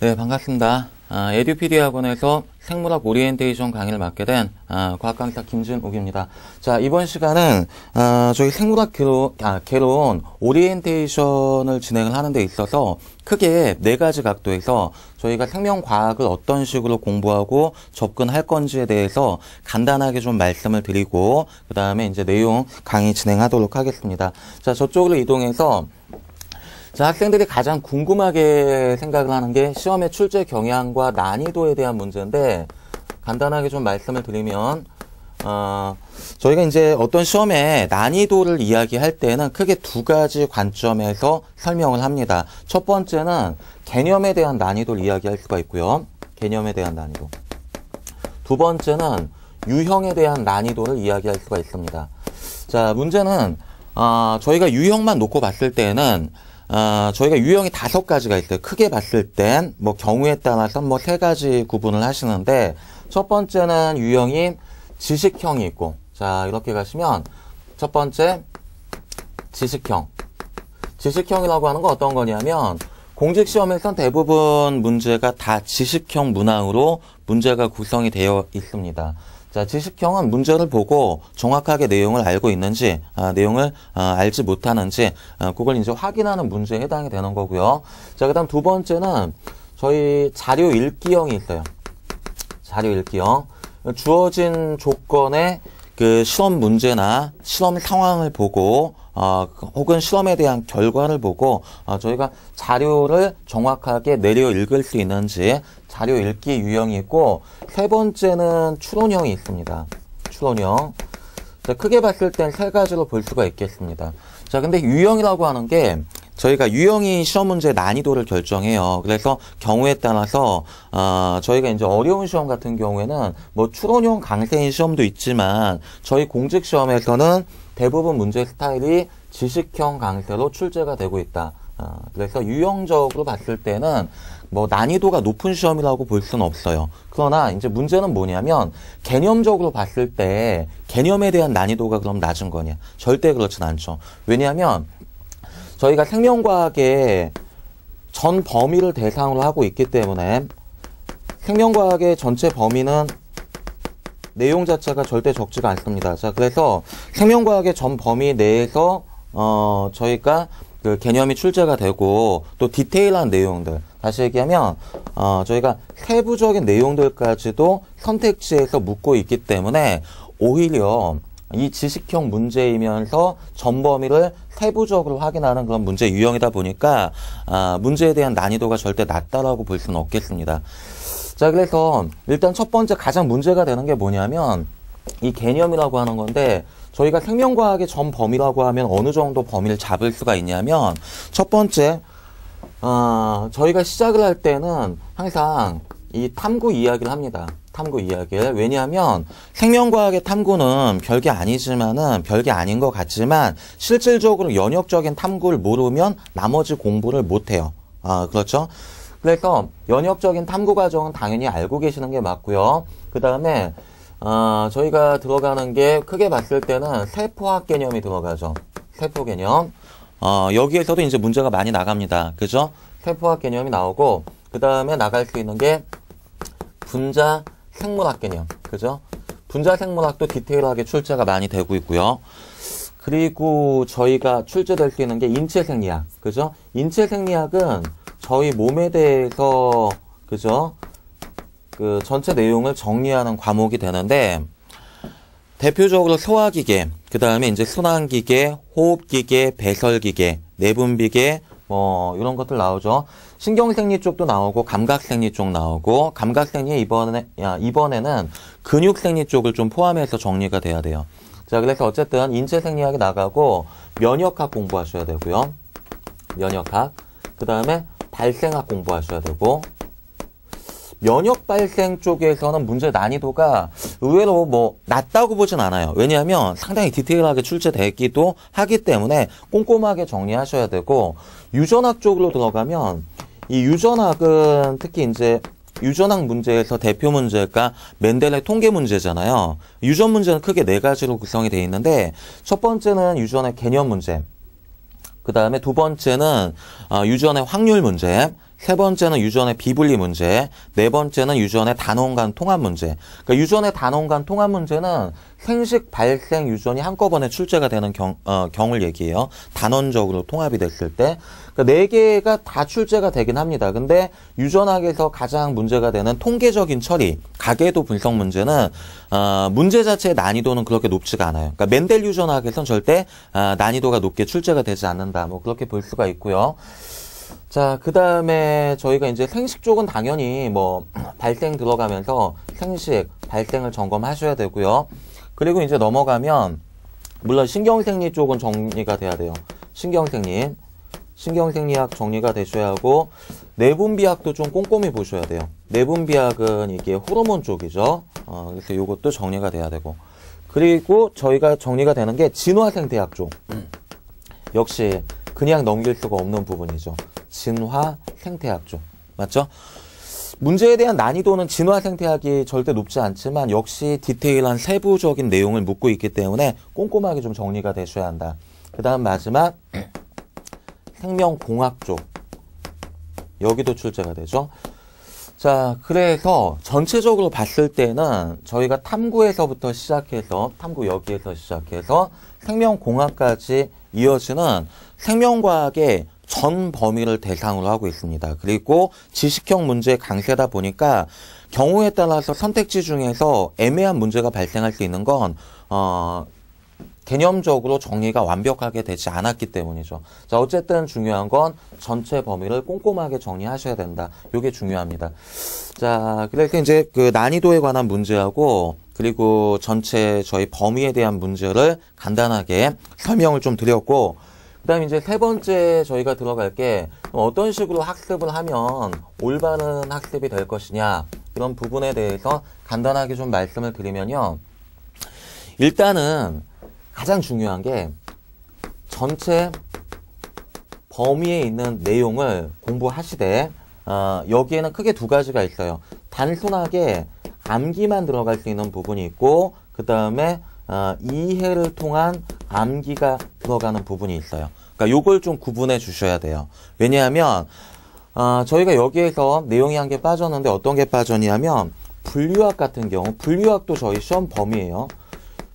네, 반갑습니다. 에듀피디 학원에서 생물학 오리엔테이션 강의를 맡게 된 과학 강사 김진욱입니다. 자, 이번 시간은 저희 생물학 개론 오리엔테이션을 진행을 하는 데 있어서 크게 4가지 각도에서 저희가 생명과학을 어떤 식으로 공부하고 접근할 건지에 대해서 간단하게 좀 말씀을 드리고 그 다음에 이제 내용 강의 진행하도록 하겠습니다. 자, 저쪽으로 이동해서 자, 학생들이 가장 궁금하게 생각을 하는 게 시험의 출제 경향과 난이도에 대한 문제인데, 간단하게 좀 말씀을 드리면, 저희가 이제 어떤 시험의 난이도를 이야기할 때는 크게 2가지 관점에서 설명을 합니다. 첫 번째는 개념에 대한 난이도를 이야기할 수가 있고요. 개념에 대한 난이도. 두 번째는 유형에 대한 난이도를 이야기할 수가 있습니다. 자, 문제는, 저희가 유형만 놓고 봤을 때는, 저희가 유형이 5가지가 있어요. 크게 봤을 땐, 경우에 따라서 3가지 구분을 하시는데, 첫 번째는 유형이 지식형이 있고, 자, 이렇게 가시면, 첫 번째, 지식형. 지식형이라고 하는 건 어떤 거냐면, 공직시험에선 대부분 문제가 다 지식형 문항으로 문제가 구성이 되어 있습니다. 자, 지식형은 문제를 보고 정확하게 내용을 알고 있는지, 내용을 알지 못하는지, 그걸 이제 확인하는 문제에 해당이 되는 거고요. 자, 그 다음 두 번째는 저희 자료 읽기형이 있어요. 자료 읽기형. 주어진 조건의 그 실험 문제나 실험 상황을 보고, 혹은 실험에 대한 결과를 보고, 저희가 자료를 정확하게 내려 읽을 수 있는지, 자료 읽기 유형이 있고, 세 번째는 추론형이 있습니다. 추론형. 자, 크게 봤을 땐 3가지로 볼 수가 있겠습니다. 자, 근데 유형이라고 하는 게, 저희가 유형이 시험 문제의 난이도를 결정해요. 그래서 경우에 따라서 저희가 이제 어려운 시험 같은 경우에는 추론형 강세인 시험도 있지만 저희 공직 시험에서는 대부분 문제 스타일이 지식형 강세로 출제가 되고 있다. 그래서 유형적으로 봤을 때는 난이도가 높은 시험이라고 볼 수는 없어요. 그러나 이제 문제는 뭐냐면 개념적으로 봤을 때 개념에 대한 난이도가 그럼 낮은 거냐? 절대 그렇진 않죠. 왜냐하면 저희가 생명과학의 전 범위를 대상으로 하고 있기 때문에 생명과학의 전체 범위는 내용 자체가 절대 적지가 않습니다. 자, 그래서 생명과학의 전 범위 내에서 저희가 그 개념이 출제가 되고 또 디테일한 내용들, 다시 얘기하면 저희가 세부적인 내용들까지도 선택지에서 묻고 있기 때문에 오히려 이 지식형 문제이면서 전 범위를 세부적으로 확인하는 그런 문제 유형이다 보니까 문제에 대한 난이도가 절대 낮다라고 볼 수는 없겠습니다. 자, 그래서 일단 첫 번째 가장 문제가 되는 게 뭐냐면 이 개념이라고 하는 건데 저희가 생명과학의 전 범위라고 하면 어느 정도 범위를 잡을 수가 있냐면 첫 번째 저희가 시작을 할 때는 항상 이 탐구 이야기를 합니다. 탐구 이야기를. 왜냐하면 생명과학의 탐구는 별게 아니지만은 별게 아닌 것 같지만 실질적으로 연역적인 탐구를 모르면 나머지 공부를 못해요. 그렇죠? 그래서 연역적인 탐구 과정은 당연히 알고 계시는 게 맞고요. 그 다음에 저희가 들어가는 게 크게 봤을 때는 세포학 개념이 들어가죠. 세포 개념. 여기에서도 이제 문제가 많이 나갑니다. 그죠? 세포학 개념이 나오고 그 다음에 나갈 수 있는 게 분자 생물학 개념. 그죠? 분자 생물학도 디테일하게 출제가 많이 되고 있고요. 그리고 저희가 출제될 수 있는 게 인체 생리학. 그죠? 인체 생리학은 저희 몸에 대해서, 그죠? 그 전체 내용을 정리하는 과목이 되는데, 대표적으로 소화기계, 그 다음에 이제 순환기계, 호흡기계, 배설기계, 내분비계, 이런 것들 나오죠. 신경생리 쪽도 나오고, 감각생리 쪽 나오고, 감각생리 이번에는 근육생리 쪽을 좀 포함해서 정리가 돼야 돼요. 자, 그래서 어쨌든 인체생리학이 나가고, 면역학 공부하셔야 되고요. 면역학. 그 다음에 발생학 공부하셔야 되고, 면역 발생 쪽에서는 문제 난이도가 의외로 낮다고 보진 않아요. 왜냐하면 상당히 디테일하게 출제되기도 하기 때문에 꼼꼼하게 정리하셔야 되고, 유전학 쪽으로 들어가면 이 유전학은 특히 이제 유전학 문제에서 대표 문제가 멘델의 통계 문제잖아요. 유전 문제는 크게 4가지로 구성이 되어 있는데 첫 번째는 유전의 개념 문제, 그 다음에 두 번째는 유전의 확률 문제, 세 번째는 유전의 비분리 문제, 네 번째는 유전의 단원 간 통합 문제. 그러니까 유전의 단원 간 통합 문제는 생식 발생 유전이 한꺼번에 출제가 되는 경우를 얘기해요. 단원적으로 통합이 됐을 때. 그러니까 네 개가 다 출제가 되긴 합니다. 근데 유전학에서 가장 문제가 되는 통계적인 처리, 가계도 분석 문제는 문제 자체의 난이도는 그렇게 높지가 않아요. 그러니까 멘델 유전학에서는 절대 난이도가 높게 출제가 되지 않는다. 뭐 그렇게 볼 수가 있고요. 자, 그 다음에 저희가 이제 생식 쪽은 당연히 뭐 발생 들어가면서 생식, 발생을 점검하셔야 되고요. 그리고 이제 넘어가면 물론 신경생리 쪽은 정리가 돼야 돼요. 신경생리학 정리가 되셔야 하고 내분비학도 좀 꼼꼼히 보셔야 돼요. 내분비학은 이게 호르몬 쪽이죠. 그래서 이것도 정리가 돼야 되고 그리고 저희가 정리가 되는 게 진화생태학 쪽. 역시 그냥 넘길 수가 없는 부분이죠. 진화생태학 쪽. 맞죠? 문제에 대한 난이도는 진화생태학이 절대 높지 않지만 역시 디테일한 세부적인 내용을 묻고 있기 때문에 꼼꼼하게 좀 정리가 되셔야 한다. 그 다음 마지막 생명공학 쪽. 여기도 출제가 되죠. 자, 그래서 전체적으로 봤을 때는 저희가 탐구에서부터 시작해서 탐구 여기에서 시작해서 생명공학까지 이어지는 생명과학의 전 범위를 대상으로 하고 있습니다. 그리고 지식형 문제의 강세다 보니까 경우에 따라서 선택지 중에서 애매한 문제가 발생할 수 있는 건 개념적으로 정리가 완벽하게 되지 않았기 때문이죠. 자, 어쨌든 중요한 건 전체 범위를 꼼꼼하게 정리하셔야 된다. 이게 중요합니다. 자, 그래서 이제 그 난이도에 관한 문제하고 그리고 전체 저희 범위에 대한 문제를 간단하게 설명을 좀 드렸고 그 다음에 이제 세 번째 저희가 들어갈 게 어떤 식으로 학습을 하면 올바른 학습이 될 것이냐 이런 부분에 대해서 간단하게 좀 말씀을 드리면요. 일단은 가장 중요한 게 전체 범위에 있는 내용을 공부하시되 여기에는 크게 두 가지가 있어요. 단순하게 암기만 들어갈 수 있는 부분이 있고 그 다음에 이해를 통한 암기가 들어가는 부분이 있어요. 그러니까 요걸 좀 구분해 주셔야 돼요. 왜냐하면 저희가 여기에서 내용이 한 개 빠졌는데 어떤 게 빠졌냐면 분류학 같은 경우 분류학도 저희 시험 범위예요.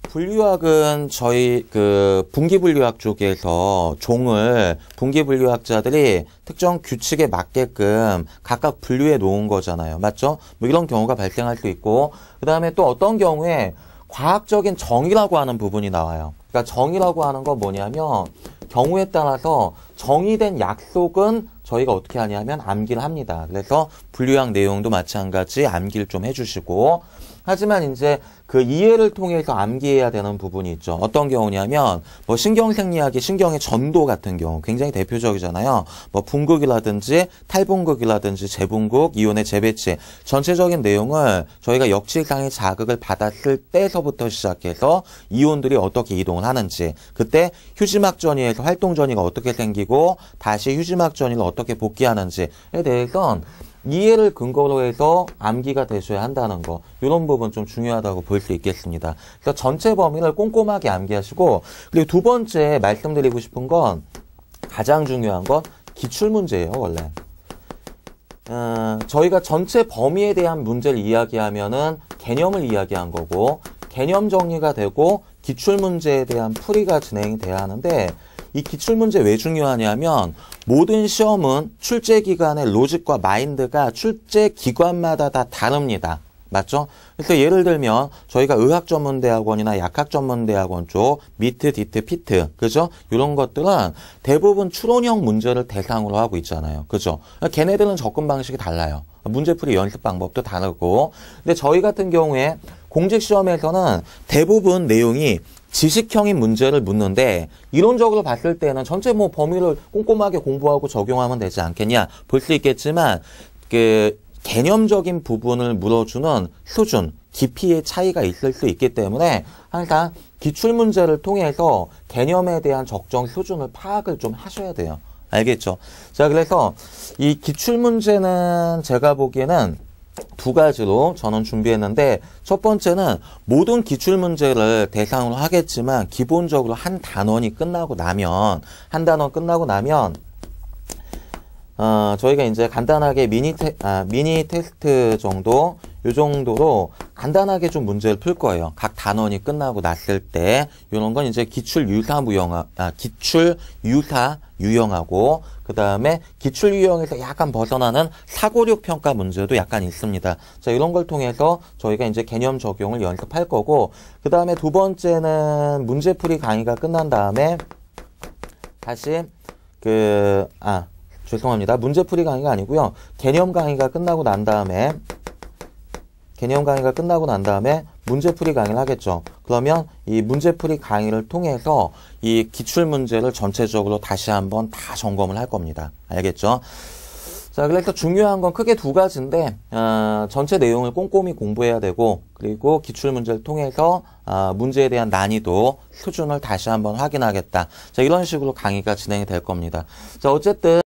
분류학은 저희 그 분기분류학 쪽에서 종을 분기분류학자들이 특정 규칙에 맞게끔 각각 분류해 놓은 거잖아요. 맞죠? 뭐 이런 경우가 발생할 수 있고 그 다음에 또 어떤 경우에 과학적인 정의라고 하는 부분이 나와요. 그러니까 정의라고 하는 건 뭐냐면 경우에 따라서 정의된 약속은 저희가 어떻게 하냐면 암기를 합니다. 그래서 분류학 내용도 마찬가지 암기를 좀 해주시고 하지만 이제 그 이해를 통해서 암기해야 되는 부분이 있죠. 어떤 경우냐면 뭐 신경생리학의 신경의 전도 같은 경우 굉장히 대표적이잖아요. 뭐 분극이라든지 탈분극이라든지 재분극, 이온의 재배치 전체적인 내용을 저희가 역질상의 자극을 받았을 때서부터 시작해서 이온들이 어떻게 이동을 하는지 그때 휴지막 전이에서 활동 전이가 어떻게 생기고 다시 휴지막 전이를 어떻게 복귀하는지에 대해서 이해를 근거로 해서 암기가 되셔야 한다는 거 이런 부분 좀 중요하다고 볼 수 있겠습니다. 그래서 전체 범위를 꼼꼼하게 암기하시고 그리고 두 번째 말씀드리고 싶은 건 가장 중요한 건 기출문제예요. 원래 저희가 전체 범위에 대한 문제를 이야기하면은 개념을 이야기한 거고 개념 정리가 되고 기출문제에 대한 풀이가 진행이 돼야 하는데 이 기출문제 왜 중요하냐면 모든 시험은 출제기관의 로직과 마인드가 출제기관마다 다 다릅니다. 맞죠? 그래서 예를 들면 저희가 의학전문대학원이나 약학전문대학원 쪽 미트, 디트, 피트 그죠? 이런 것들은 대부분 추론형 문제를 대상으로 하고 있잖아요. 그죠? 걔네들은 접근 방식이 달라요. 문제풀이 연습 방법도 다르고 근데 저희 같은 경우에 공직시험에서는 대부분 내용이 지식형인 문제를 묻는데 이론적으로 봤을 때는 전체 뭐 범위를 꼼꼼하게 공부하고 적용하면 되지 않겠냐 볼 수 있겠지만 그 개념적인 부분을 물어주는 수준, 깊이의 차이가 있을 수 있기 때문에 항상 기출문제를 통해서 개념에 대한 적정 수준을 파악을 좀 하셔야 돼요. 알겠죠? 자, 그래서 이 기출문제는 제가 보기에는 두 가지로 저는 준비했는데 첫 번째는 모든 기출문제를 대상으로 하겠지만 기본적으로 한 단원이 끝나고 나면 저희가 이제 간단하게 미니 테스트 정도, 요 정도로 간단하게 좀 문제를 풀 거예요. 각 단원이 끝나고 났을 때, 요런 건 이제 기출 유사 유형하고, 그 다음에 기출 유형에서 약간 벗어나는 사고력 평가 문제도 약간 있습니다. 자, 이런 걸 통해서 저희가 이제 개념 적용을 연습할 거고, 그 다음에 두 번째는 문제풀이 강의가 끝난 다음에, 다시, 죄송합니다. 문제풀이 강의가 아니고요. 개념 강의가 끝나고 난 다음에 문제풀이 강의를 하겠죠. 그러면 이 문제풀이 강의를 통해서 이 기출문제를 전체적으로 다시 한번 다 점검을 할 겁니다. 알겠죠? 자, 그래서 중요한 건 크게 두 가지인데, 전체 내용을 꼼꼼히 공부해야 되고, 그리고 기출문제를 통해서, 문제에 대한 난이도, 수준을 다시 한번 확인하겠다. 자, 이런 식으로 강의가 진행이 될 겁니다. 자, 어쨌든,